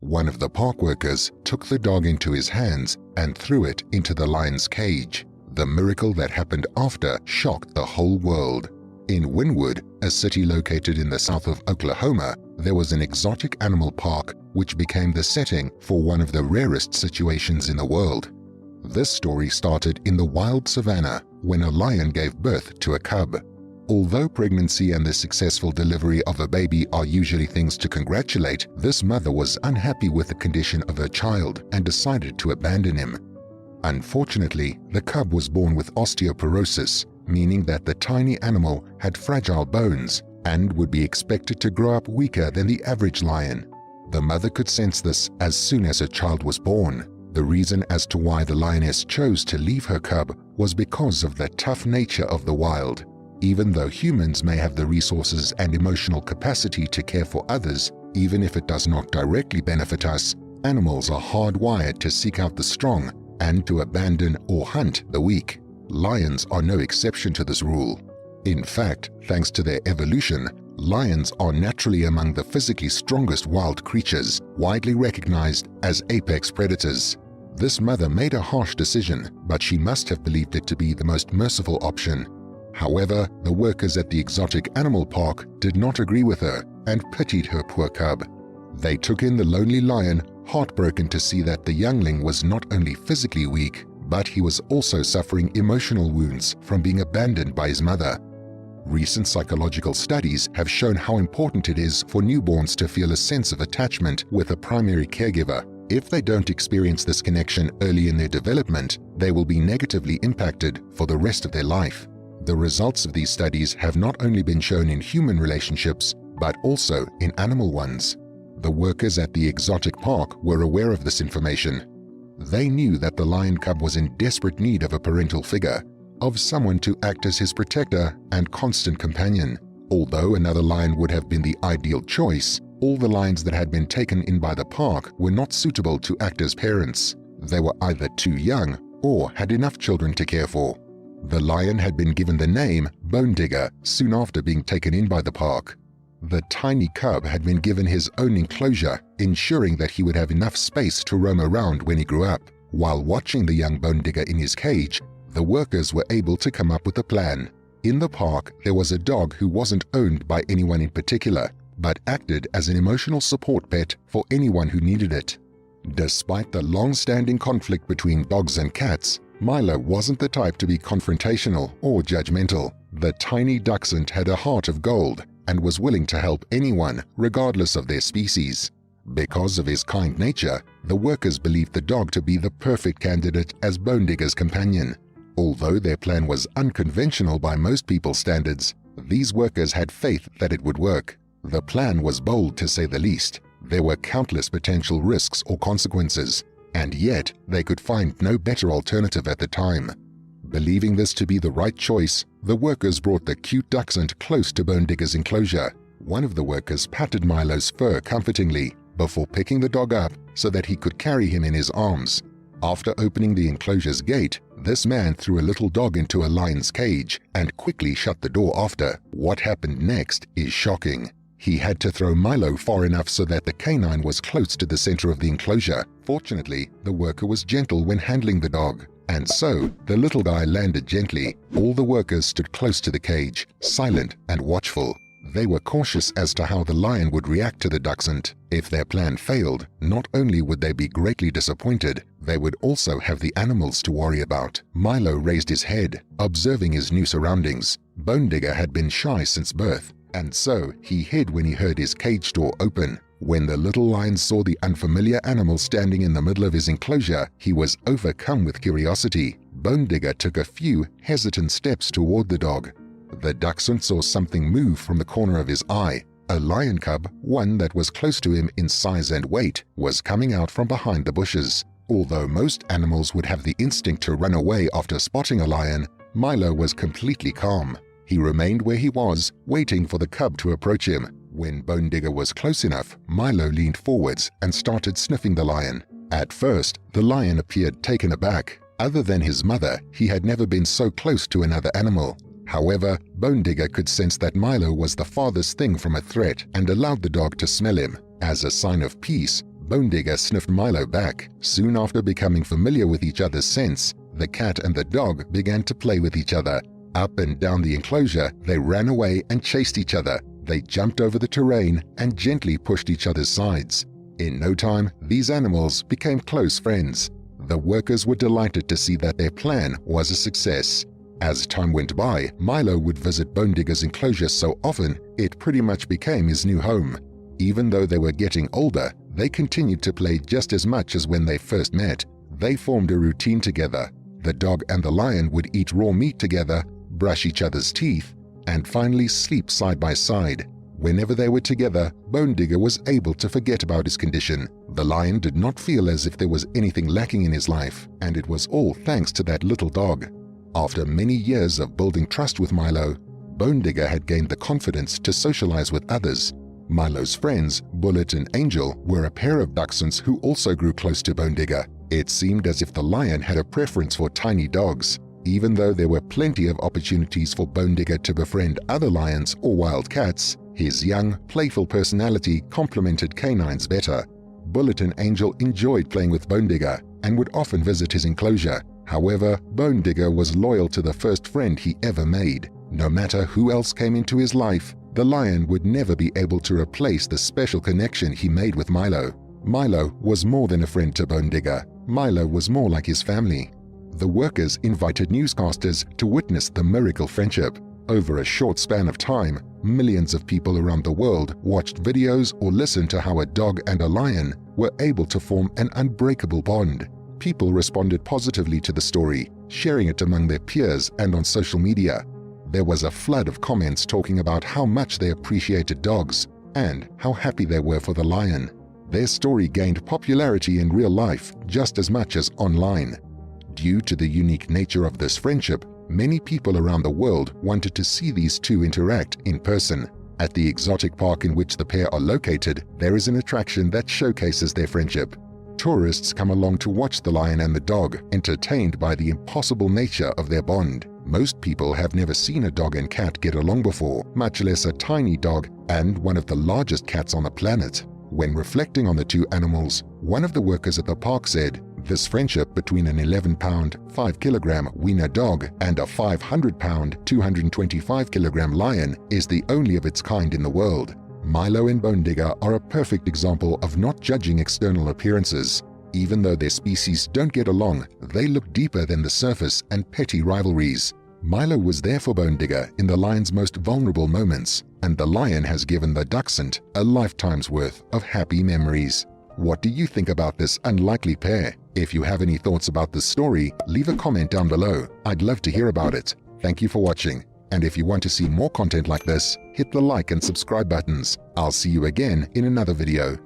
One of the park workers took the dog into his hands and threw it into the lion's cage. The miracle that happened after shocked the whole world. In Wynwood, a city located in the south of Oklahoma, there was an exotic animal park which became the setting for one of the rarest situations in the world. This story started in the wild savannah when a lion gave birth to a cub. Although pregnancy and the successful delivery of a baby are usually things to congratulate, this mother was unhappy with the condition of her child and decided to abandon him. Unfortunately, the cub was born with osteoporosis, meaning that the tiny animal had fragile bones and would be expected to grow up weaker than the average lion. The mother could sense this as soon as her child was born. The reason as to why the lioness chose to leave her cub was because of the tough nature of the wild. Even though humans may have the resources and emotional capacity to care for others, even if it does not directly benefit us, animals are hardwired to seek out the strong and to abandon or hunt the weak. Lions are no exception to this rule. In fact, thanks to their evolution, lions are naturally among the physically strongest wild creatures, widely recognized as apex predators. This mother made a harsh decision, but she must have believed it to be the most merciful option. However, the workers at the exotic animal park did not agree with her and pitied her poor cub. They took in the lonely lion, heartbroken to see that the youngling was not only physically weak, but he was also suffering emotional wounds from being abandoned by his mother. Recent psychological studies have shown how important it is for newborns to feel a sense of attachment with a primary caregiver. If they don't experience this connection early in their development, they will be negatively impacted for the rest of their life. The results of these studies have not only been shown in human relationships, but also in animal ones. The workers at the exotic park were aware of this information. They knew that the lion cub was in desperate need of a parental figure, of someone to act as his protector and constant companion. Although another lion would have been the ideal choice, all the lions that had been taken in by the park were not suitable to act as parents. They were either too young or had enough children to care for. The lion had been given the name Bonedigger soon after being taken in by the park. The tiny cub had been given his own enclosure, ensuring that he would have enough space to roam around when he grew up. While watching the young Bonedigger in his cage, the workers were able to come up with a plan. In the park, there was a dog who wasn't owned by anyone in particular, but acted as an emotional support pet for anyone who needed it. Despite the long-standing conflict between dogs and cats, Milo wasn't the type to be confrontational or judgmental. The tiny dachshund had a heart of gold and was willing to help anyone, regardless of their species. Because of his kind nature, the workers believed the dog to be the perfect candidate as Bonedigger's companion. Although their plan was unconventional by most people's standards, these workers had faith that it would work. The plan was bold to say the least. There were countless potential risks or consequences, and yet they could find no better alternative at the time. Believing this to be the right choice, the workers brought the cute dachshund close to Bonedigger's enclosure. One of the workers patted Milo's fur comfortingly before picking the dog up so that he could carry him in his arms. After opening the enclosure's gate, this man threw a little dog into a lion's cage and quickly shut the door after. What happened next is shocking. He had to throw Milo far enough so that the canine was close to the center of the enclosure. Fortunately, the worker was gentle when handling the dog, and so the little guy landed gently. All the workers stood close to the cage, silent and watchful. They were cautious as to how the lion would react to the dachshund. If their plan failed, not only would they be greatly disappointed, they would also have the animals to worry about. Milo raised his head, observing his new surroundings. Bonedigger had been shy since birth, and so he hid when he heard his cage door open. When the little lion saw the unfamiliar animal standing in the middle of his enclosure, he was overcome with curiosity. Bonedigger took a few hesitant steps toward the dog. The dachshund saw something move from the corner of his eye. A lion cub, one that was close to him in size and weight, was coming out from behind the bushes. Although most animals would have the instinct to run away after spotting a lion, Milo was completely calm. He remained where he was, waiting for the cub to approach him. When Bonedigger was close enough, Milo leaned forwards and started sniffing the lion. At first, the lion appeared taken aback. Other than his mother, he had never been so close to another animal. However, Bonedigger could sense that Milo was the farthest thing from a threat and allowed the dog to smell him. As a sign of peace, Bonedigger sniffed Milo back. Soon after becoming familiar with each other's scents, the cat and the dog began to play with each other. Up and down the enclosure, they ran away and chased each other. They jumped over the terrain and gently pushed each other's sides. In no time, these animals became close friends. The workers were delighted to see that their plan was a success. As time went by, Milo would visit Bonedigger's enclosure so often, it pretty much became his new home. Even though they were getting older, they continued to play just as much as when they first met. They formed a routine together. The dog and the lion would eat raw meat together, brush each other's teeth, and finally sleep side by side. Whenever they were together, Bonedigger was able to forget about his condition. The lion did not feel as if there was anything lacking in his life, and it was all thanks to that little dog. After many years of building trust with Milo, Bonedigger had gained the confidence to socialize with others. Milo's friends, Bullet and Angel, were a pair of dachshunds who also grew close to Bonedigger. It seemed as if the lion had a preference for tiny dogs. Even though there were plenty of opportunities for Bonedigger to befriend other lions or wild cats, his young, playful personality complemented canines better. Bullet and Angel enjoyed playing with Bonedigger and would often visit his enclosure. However, Bonedigger was loyal to the first friend he ever made. No matter who else came into his life, the lion would never be able to replace the special connection he made with Milo. Milo was more than a friend to Bonedigger. Milo was more like his family. The workers invited newscasters to witness the miracle friendship. Over a short span of time, millions of people around the world watched videos or listened to how a dog and a lion were able to form an unbreakable bond. People responded positively to the story, sharing it among their peers and on social media. There was a flood of comments talking about how much they appreciated dogs and how happy they were for the lion. Their story gained popularity in real life just as much as online. Due to the unique nature of this friendship, many people around the world wanted to see these two interact in person. At the exotic park in which the pair are located, there is an attraction that showcases their friendship. Tourists come along to watch the lion and the dog, entertained by the impossible nature of their bond. Most people have never seen a dog and cat get along before, much less a tiny dog and one of the largest cats on the planet. When reflecting on the two animals, one of the workers at the park said, "This friendship between an 11-pound, 5-kilogram wiener dog and a 500-pound, 225-kilogram lion is the only of its kind in the world." Milo and Bonedigger are a perfect example of not judging external appearances. Even though their species don't get along, they look deeper than the surface and petty rivalries. Milo was there for Bonedigger in the lion's most vulnerable moments, and the lion has given the dachshund a lifetime's worth of happy memories. What do you think about this unlikely pair? If you have any thoughts about this story, leave a comment down below. I'd love to hear about it. Thank you for watching. And if you want to see more content like this, hit the like and subscribe buttons. I'll see you again in another video.